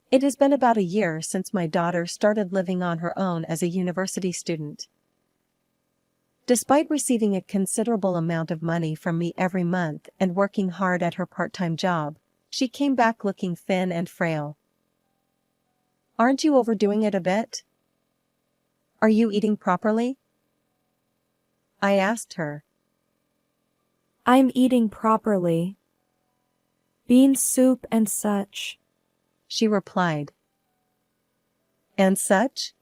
It has been about a year since my daughter started living on her own as a university student. Despite receiving a considerable amount of money from me every month and working hard at her part-time job, she came back looking thin and frail. Aren't you overdoing it a bit? Are you eating properly? I asked her. I'm eating properly. Bean soup and such, she replied. And such?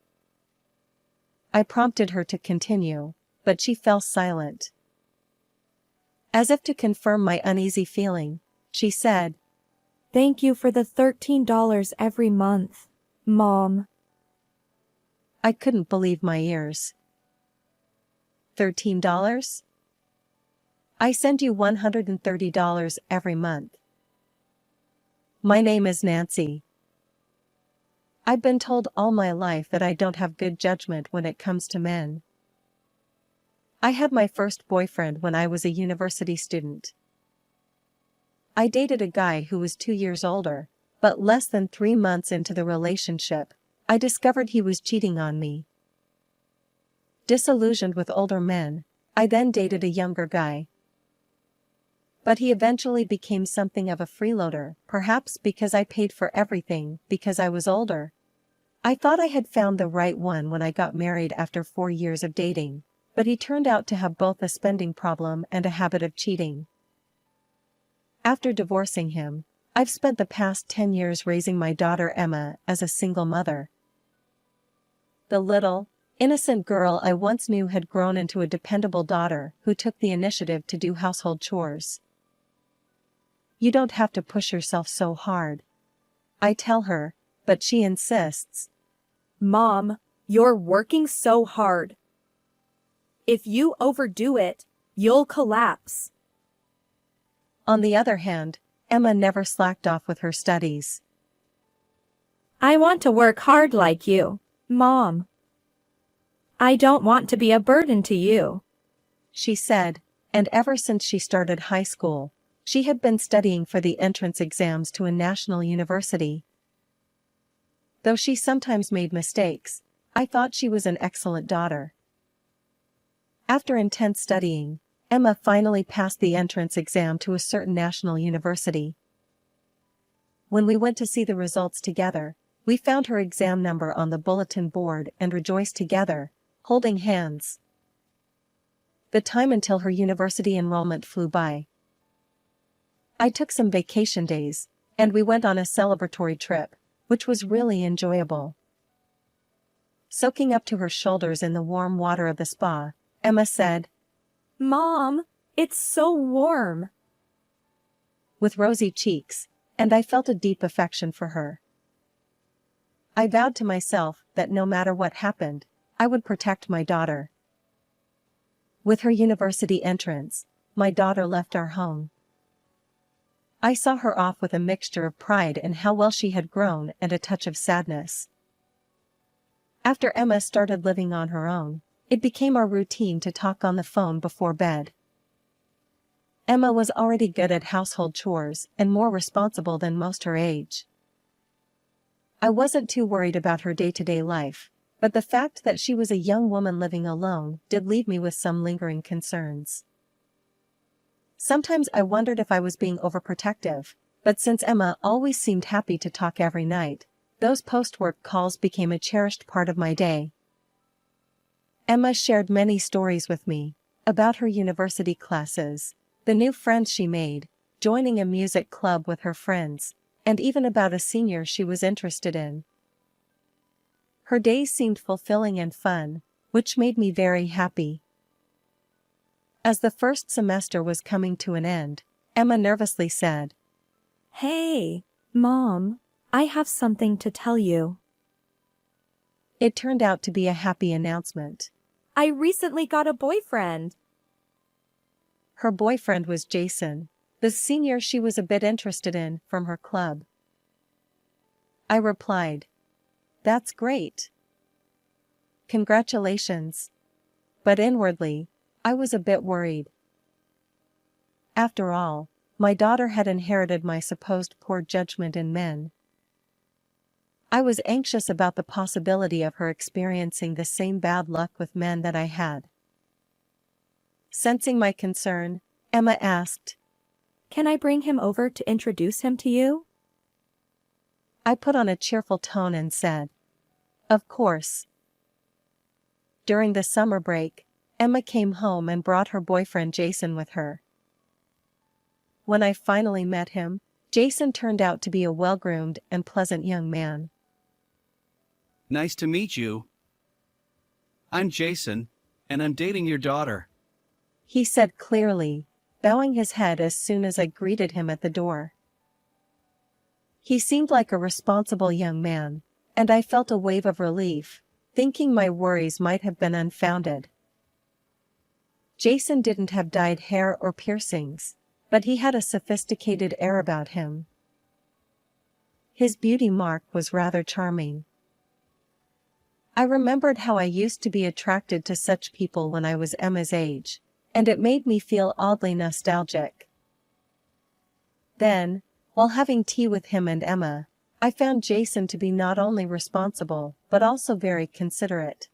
I prompted her to continue, but she fell silent. As if to confirm my uneasy feeling, she said, Thank you for the $13 every month, Mom. I couldn't believe my ears. $13? I send you $130 every month. My name is Nancy. I've been told all my life that I don't have good judgment when it comes to men. I had my first boyfriend when I was a university student. I dated a guy who was 2 years older, but less than 3 months into the relationship, I discovered he was cheating on me. Disillusioned with older men, I then dated a younger guy. But he eventually became something of a freeloader, perhaps because I paid for everything, because I was older. I thought I had found the right one when I got married after 4 years of dating, but he turned out to have both a spending problem and a habit of cheating. After divorcing him, I've spent the past 10 years raising my daughter Emma as a single mother. The little, innocent girl I once knew had grown into a dependable daughter who took the initiative to do household chores. You don't have to push yourself so hard, I tell her, but she insists. Mom, you're working so hard. If you overdo it, you'll collapse. On the other hand, Emma never slacked off with her studies. I want to work hard like you, Mom. I don't want to be a burden to you, she said, and ever since she started high school, she had been studying for the entrance exams to a national university. Though she sometimes made mistakes, I thought she was an excellent daughter. After intense studying, Emma finally passed the entrance exam to a certain national university. When we went to see the results together, we found her exam number on the bulletin board and rejoiced together, holding hands. The time until her university enrollment flew by. I took some vacation days, and we went on a celebratory trip, which was really enjoyable. Soaking up to her shoulders in the warm water of the spa, Emma said, Mom, it's so warm. With rosy cheeks, and I felt a deep affection for her. I vowed to myself that no matter what happened, I would protect my daughter. With her university entrance, my daughter left our home. I saw her off with a mixture of pride in how well she had grown and a touch of sadness. After Emma started living on her own, it became our routine to talk on the phone before bed. Emma was already good at household chores and more responsible than most her age. I wasn't too worried about her day-to-day life, but the fact that she was a young woman living alone did leave me with some lingering concerns. Sometimes I wondered if I was being overprotective, but since Emma always seemed happy to talk every night, those post-work calls became a cherished part of my day. Emma shared many stories with me, about her university classes, the new friends she made, joining a music club with her friends, and even about a senior she was interested in. Her days seemed fulfilling and fun, which made me very happy. As the first semester was coming to an end, Emma nervously said, Hey, Mom, I have something to tell you. It turned out to be a happy announcement. I recently got a boyfriend. Her boyfriend was Jason, the senior she was a bit interested in from her club. I replied, That's great. Congratulations. But inwardly, I was a bit worried. After all, my daughter had inherited my supposed poor judgment in men. I was anxious about the possibility of her experiencing the same bad luck with men that I had. Sensing my concern, Emma asked, Can I bring him over to introduce him to you? I put on a cheerful tone and said, Of course. During the summer break, Emma came home and brought her boyfriend Jason with her. When I finally met him, Jason turned out to be a well-groomed and pleasant young man. Nice to meet you. I'm Jason, and I'm dating your daughter. He said clearly, bowing his head as soon as I greeted him at the door. He seemed like a responsible young man, and I felt a wave of relief, thinking my worries might have been unfounded. Jason didn't have dyed hair or piercings, but he had a sophisticated air about him. His beauty mark was rather charming. I remembered how I used to be attracted to such people when I was Emma's age, and it made me feel oddly nostalgic. Then, while having tea with him and Emma, I found Jason to be not only responsible but also very considerate.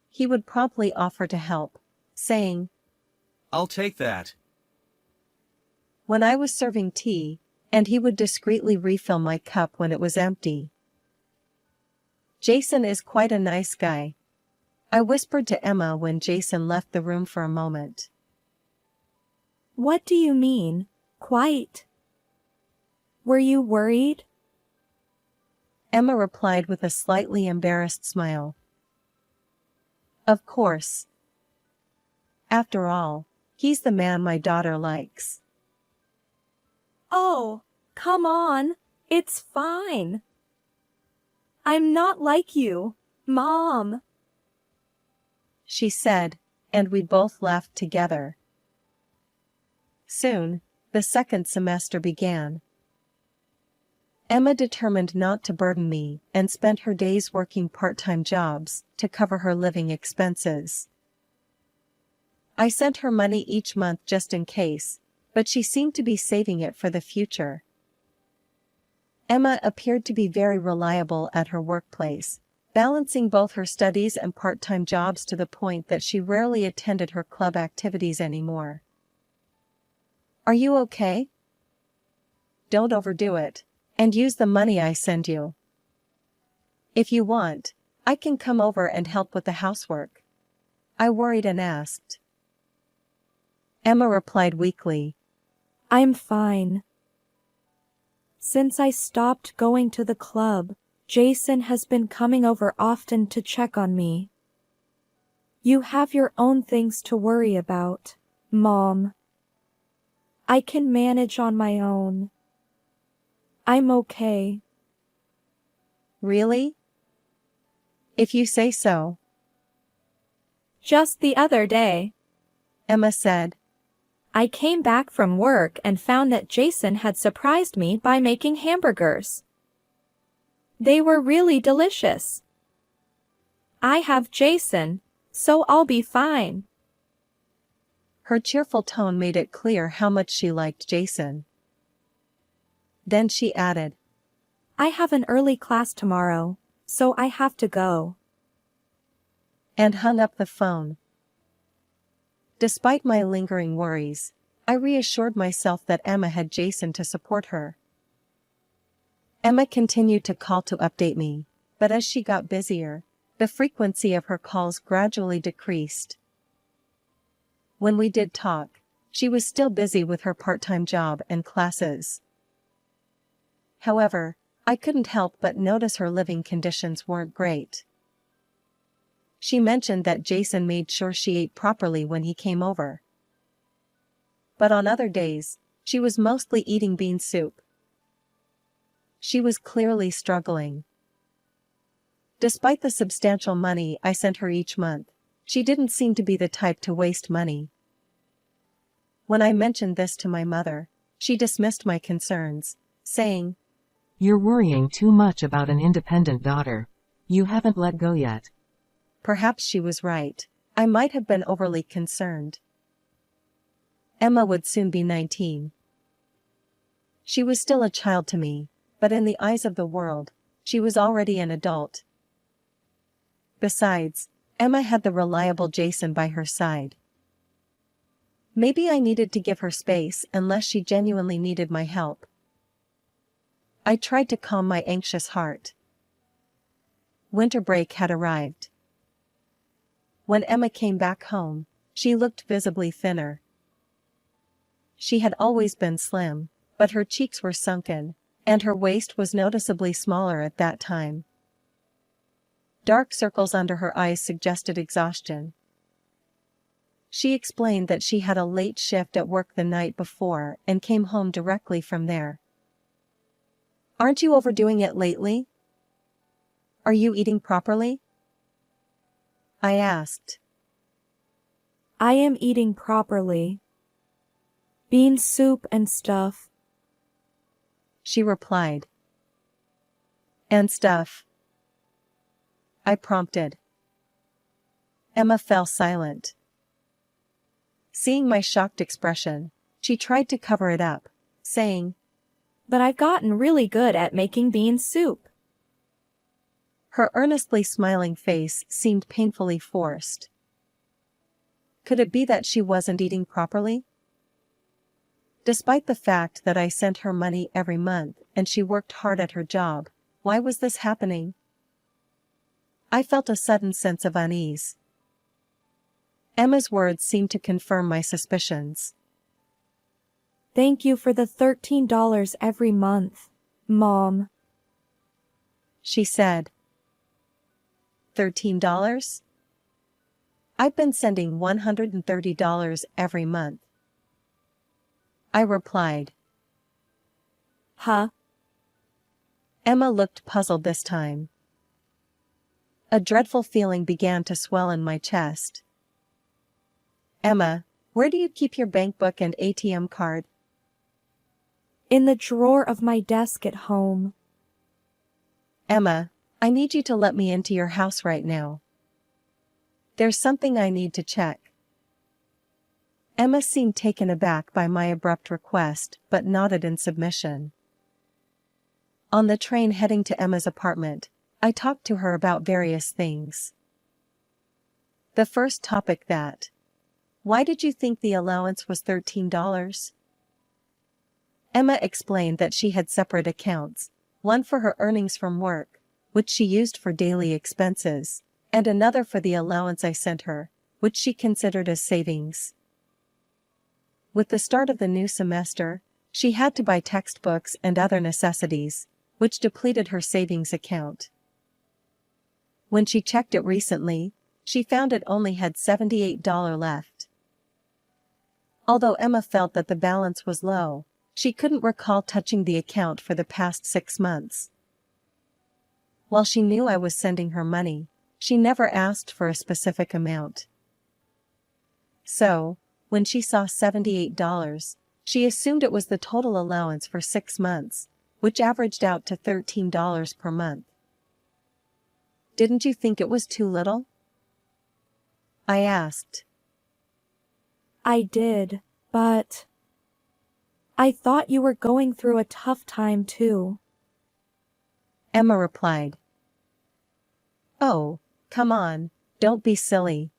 He would promptly offer to help, saying, I'll take that. when I was serving tea, and he would discreetly refill my cup when it was empty. Jason is quite a nice guy, I whispered to Emma when Jason left the room for a moment. What do you mean, quite? Were you worried? Emma replied with a slightly embarrassed smile. Of course. After all, he's the man my daughter likes. Oh, come on, it's fine. I'm not like you, Mom, she said, and we both laughed together. Soon, the second semester began. Emma determined not to burden me and spent her days working part-time jobs to cover her living expenses. I sent her money each month just in case, but she seemed to be saving it for the future. Emma appeared to be very reliable at her workplace, balancing both her studies and part-time jobs to the point that she rarely attended her club activities anymore. Are you okay? Don't overdo it, and use the money I send you. If you want, I can come over and help with the housework. I worried and asked. Emma replied weakly, I'm fine. Since I stopped going to the club, Jason has been coming over often to check on me. You have your own things to worry about, Mom. I can manage on my own. I'm okay. Really? If you say so. Just the other day, Emma said. I came back from work and found that Jason had surprised me by making hamburgers. They were really delicious. I have Jason, so I'll be fine. Her cheerful tone made it clear how much she liked Jason. Then she added, I have an early class tomorrow, so I have to go. And hung up the phone. Despite my lingering worries, I reassured myself that Emma had Jason to support her. Emma continued to call to update me, but as she got busier, the frequency of her calls gradually decreased. When we did talk, she was still busy with her part-time job and classes. However, I couldn't help but notice her living conditions weren't great. She mentioned that Jason made sure she ate properly when he came over. But on other days, she was mostly eating bean soup. She was clearly struggling. Despite the substantial money I sent her each month, she didn't seem to be the type to waste money. When I mentioned this to my mother, she dismissed my concerns, saying, You're worrying too much about an independent daughter. You haven't let go yet. Perhaps she was right. I might have been overly concerned. Emma would soon be 19. She was still a child to me, but in the eyes of the world, She was already an adult. Besides, Emma had the reliable Jason by her side. Maybe I needed to give her space unless she genuinely needed my help. I tried to calm my anxious heart. Winter break had arrived. When Emma came back home, she looked visibly thinner. She had always been slim, but her cheeks were sunken, and her waist was noticeably smaller at that time. Dark circles under her eyes suggested exhaustion. She explained that she had a late shift at work the night before and came home directly from there. "Aren't you overdoing it lately? Are you eating properly?" I asked. I am eating properly. Bean soup and stuff. She replied. "And stuff?" I prompted. Emma fell silent. Seeing my shocked expression, she tried to cover it up, saying, "But I've gotten really good at making bean soup." Her earnestly smiling face seemed painfully forced. Could it be that she wasn't eating properly? Despite the fact that I sent her money every month and she worked hard at her job, why was this happening? I felt a sudden sense of unease. Emma's words seemed to confirm my suspicions. "Thank you for the $13 every month, Mom," she said. $13? I've been sending $130 every month. I replied. Huh? Emma looked puzzled this time. A dreadful feeling began to swell in my chest. "Emma, where do you keep your bank book and ATM card?" In the drawer of my desk at home. "Emma, I need you to let me into your house right now. There's something I need to check." Emma seemed taken aback by my abrupt request, but nodded in submission. On the train heading to Emma's apartment, I talked to her about various things. The first topic that, "Why did you think the allowance was $13? Emma explained that she had separate accounts, one for her earnings from work, which she used for daily expenses, and another for the allowance I sent her, which she considered as savings. With the start of the new semester, she had to buy textbooks and other necessities, which depleted her savings account. When she checked it recently, she found it only had $78 left. Although Emma felt that the balance was low, she couldn't recall touching the account for the past 6 months. While she knew I was sending her money, she never asked for a specific amount. So, when she saw $78, she assumed it was the total allowance for 6 months, which averaged out to $13 per month. "Didn't you think it was too little?" I asked. I did, but I thought you were going through a tough time too. Emma replied. "Oh, come on, don't be silly.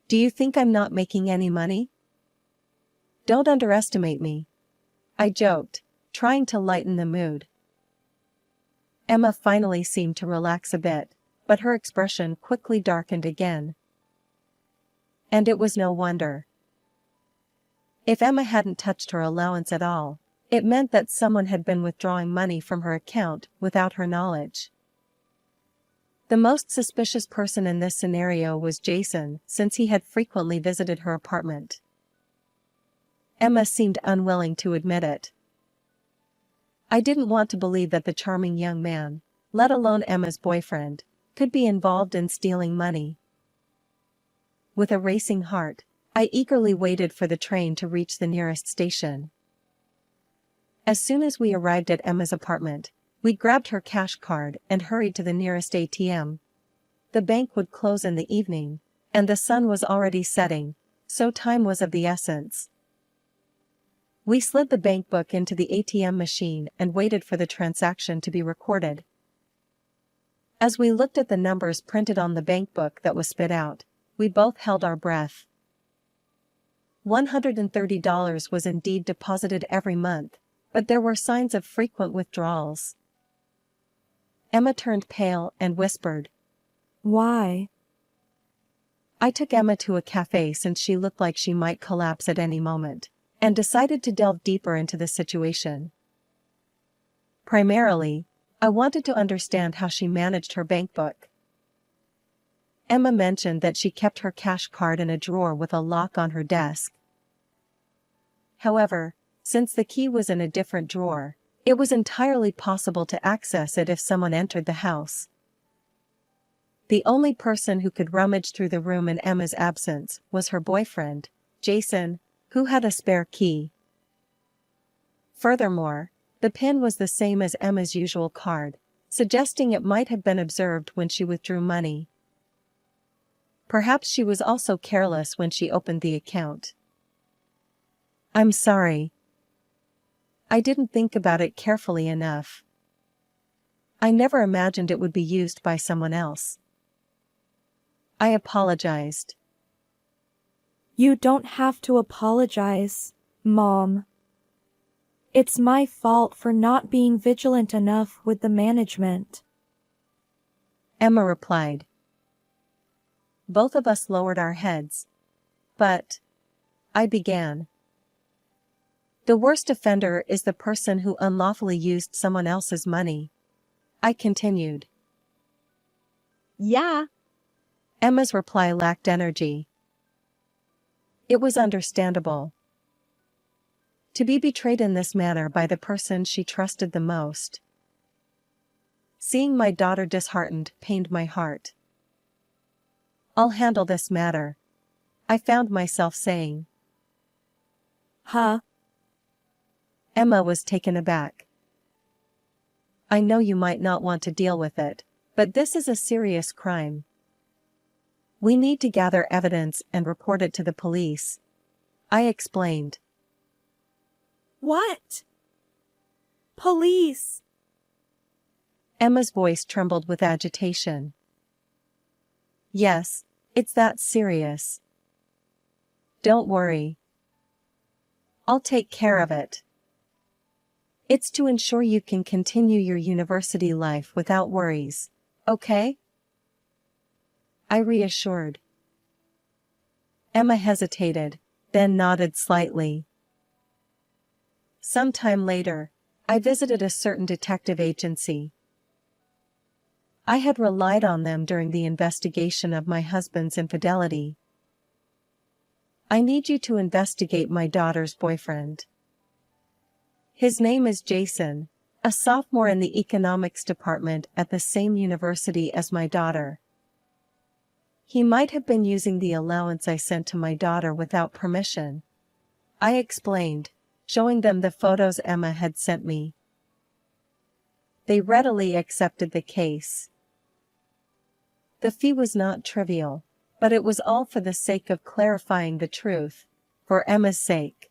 Do you think I'm not making any money? Don't underestimate me," I joked, trying to lighten the mood. Emma finally seemed to relax a bit, but her expression quickly darkened again. And it was no wonder. If Emma hadn't touched her allowance at all, it meant that someone had been withdrawing money from her account without her knowledge. The most suspicious person in this scenario was Jason, since he had frequently visited her apartment. Emma seemed unwilling to admit it. I didn't want to believe that the charming young man, let alone Emma's boyfriend, could be involved in stealing money. With a racing heart, I eagerly waited for the train to reach the nearest station. As soon as we arrived at Emma's apartment, we grabbed her cash card and hurried to the nearest ATM. The bank would close in the evening, and the sun was already setting, so time was of the essence. We slid the bank book into the ATM machine and waited for the transaction to be recorded, As we looked at the numbers printed on the bank book that was spit out, we both held our breath. $130 was indeed deposited every month, but there were signs of frequent withdrawals. Emma turned pale and whispered, Why? I took Emma to a cafe since she looked like she might collapse at any moment, and decided to delve deeper into the situation. Primarily, I wanted to understand how she managed her bank book. Emma mentioned that she kept her cash card in a drawer with a lock on her desk. However, since the key was in a different drawer, it was entirely possible to access it if someone entered the house. The only person who could rummage through the room in Emma's absence was her boyfriend, Jason, who had a spare key. Furthermore, the PIN was the same as Emma's usual card, suggesting it might have been observed when she withdrew money. Perhaps she was also careless when she opened the account. I'm sorry. I didn't think about it carefully enough. I never imagined it would be used by someone else. I apologized. You don't have to apologize, Mom. It's my fault for not being vigilant enough with the management. Emma replied. Both of us lowered our heads. But, I began. The worst offender is the person who unlawfully used someone else's money. I continued. Yeah. Emma's reply lacked energy. It was understandable. To be betrayed in this manner by the person she trusted the most. Seeing my daughter disheartened pained my heart. I'll handle this matter, I found myself saying. Huh? Emma was taken aback. I know you might not want to deal with it, but this is a serious crime. We need to gather evidence and report it to the police. I explained. What? Police! Emma's voice trembled with agitation. Yes, it's that serious. Don't worry. I'll take care of it. It's to ensure you can continue your university life without worries, okay? I reassured. Emma hesitated, then nodded slightly. Sometime later, I visited a certain detective agency. I had relied on them during the investigation of my husband's infidelity. I need you to investigate my daughter's boyfriend. His name is Jason, a sophomore in the economics department at the same university as my daughter. He might have been using the allowance I sent to my daughter without permission. I explained, showing them the photos Emma had sent me. They readily accepted the case. The fee was not trivial, but it was all for the sake of clarifying the truth, for Emma's sake.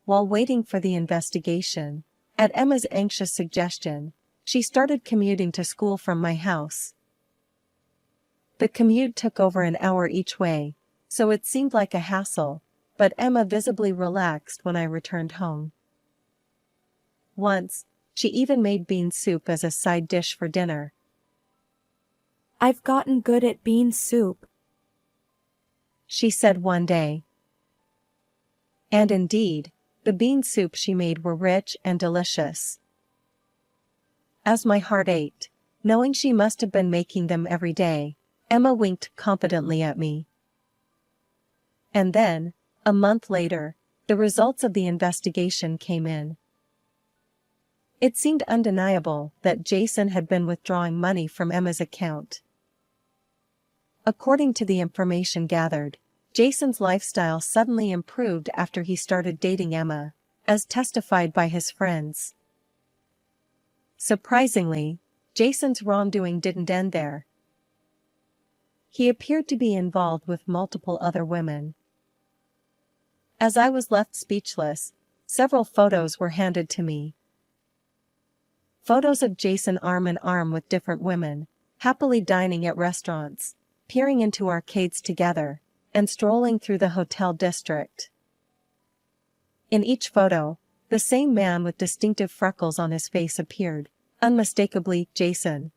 While waiting for the investigation, at Emma's anxious suggestion, she started commuting to school from my house. The commute took over an hour each way, so it seemed like a hassle, but Emma visibly relaxed when I returned home. Once, she even made bean soup as a side dish for dinner. I've gotten good at bean soup, she said one day. And indeed, the bean soup she made were rich and delicious. As my heart ached, knowing she must have been making them every day, Emma winked confidently at me. And then, a month later, the results of the investigation came in. It seemed undeniable that Jason had been withdrawing money from Emma's account. According to the information gathered, Jason's lifestyle suddenly improved after he started dating Emma, as testified by his friends. Surprisingly, Jason's wrongdoing didn't end there. He appeared to be involved with multiple other women. As I was left speechless, several photos were handed to me. Photos of Jason arm in arm with different women, happily dining at restaurants, peering into arcades together, and strolling through the hotel district. In each photo, the same man with distinctive freckles on his face appeared, unmistakably Jason.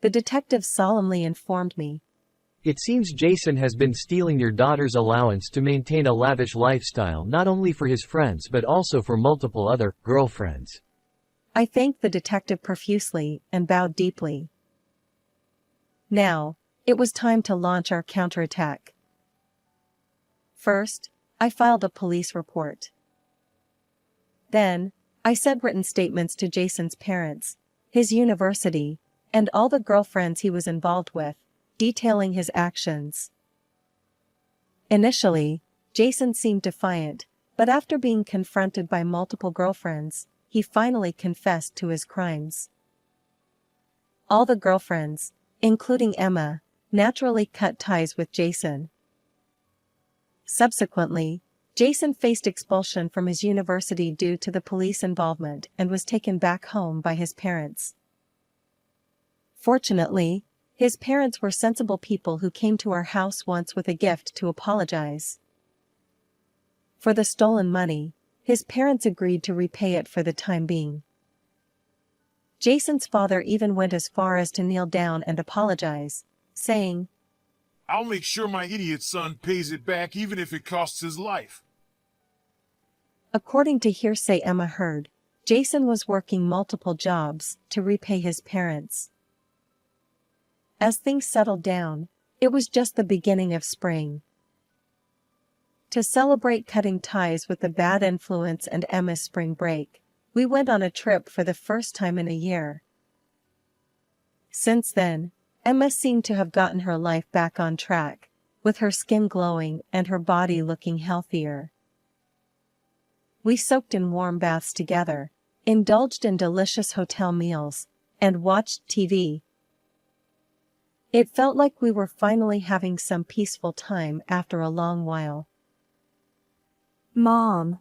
The detective solemnly informed me. It seems Jason has been stealing your daughter's allowance to maintain a lavish lifestyle not only for his friends but also for multiple other girlfriends. I thanked the detective profusely and bowed deeply. Now, it was time to launch our counterattack. First, I filed a police report. Then, I sent written statements to Jason's parents, his university, and all the girlfriends he was involved with, detailing his actions. Initially, Jason seemed defiant, but after being confronted by multiple girlfriends, he finally confessed to his crimes. All the girlfriends, including Emma, naturally cut ties with Jason. Subsequently, Jason faced expulsion from his university due to the police involvement and was taken back home by his parents. Fortunately, his parents were sensible people who came to our house once with a gift to apologize. For the stolen money, his parents agreed to repay it for the time being. Jason's father even went as far as to kneel down and apologize, saying, "I'll make sure my idiot son pays it back even if it costs his life." According to hearsay Emma heard, Jason was working multiple jobs to repay his parents. As things settled down, it was just the beginning of spring. To celebrate cutting ties with the bad influence and Emma's spring break, we went on a trip for the first time in a year. Since then, Emma seemed to have gotten her life back on track, with her skin glowing and her body looking healthier. We soaked in warm baths together, indulged in delicious hotel meals, and watched TV. It felt like we were finally having some peaceful time after a long while. Mom.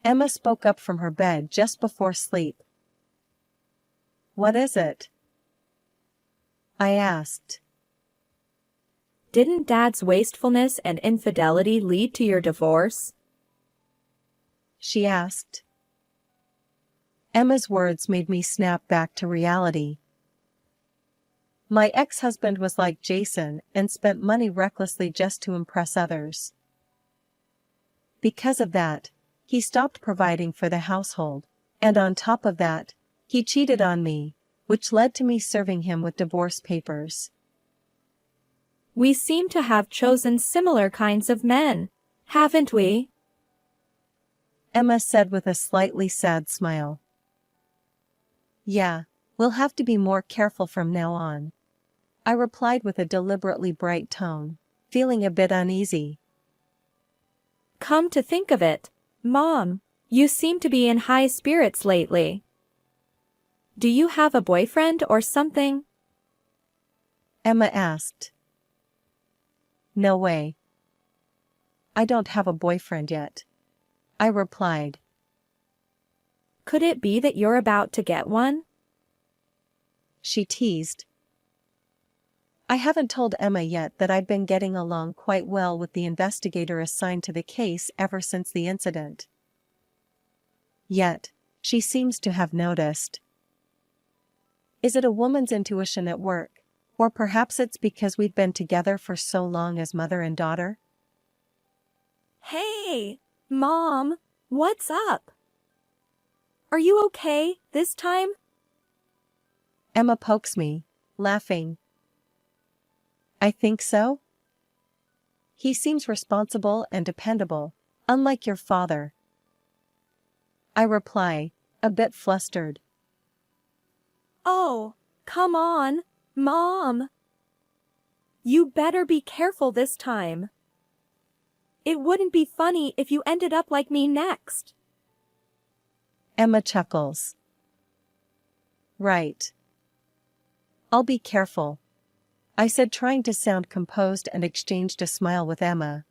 Emma spoke up from her bed just before sleep. "What is it?" I asked. Didn't Dad's wastefulness and infidelity lead to your divorce? She asked. Emma's words made me snap back to reality. My ex-husband was like Jason and spent money recklessly just to impress others. Because of that, he stopped providing for the household, and on top of that, he cheated on me, which led to me serving him with divorce papers. We seem to have chosen similar kinds of men, haven't we? Emma said with a slightly sad smile. "Yeah, we'll have to be more careful from now on," I replied with a deliberately bright tone, feeling a bit uneasy. Come to think of it, Mom, you seem to be in high spirits lately. Do you have a boyfriend or something? Emma asked. "No way. I don't have a boyfriend yet," I replied. Could it be that you're about to get one? She teased. I haven't told Emma yet that I'd been getting along quite well with the investigator assigned to the case ever since the incident. Yet, she seems to have noticed. Is it a woman's intuition at work, or perhaps it's because we've been together for so long as mother and daughter? Hey, Mom, what's up? Are you okay this time? Emma pokes me, laughing. I think so. He seems responsible and dependable, unlike your father. I reply, a bit flustered. Oh, come on, Mom. You better be careful this time. It wouldn't be funny if you ended up like me next. Emma chuckles. Right. I'll be careful, I said, trying to sound composed, and exchanged a smile with Emma.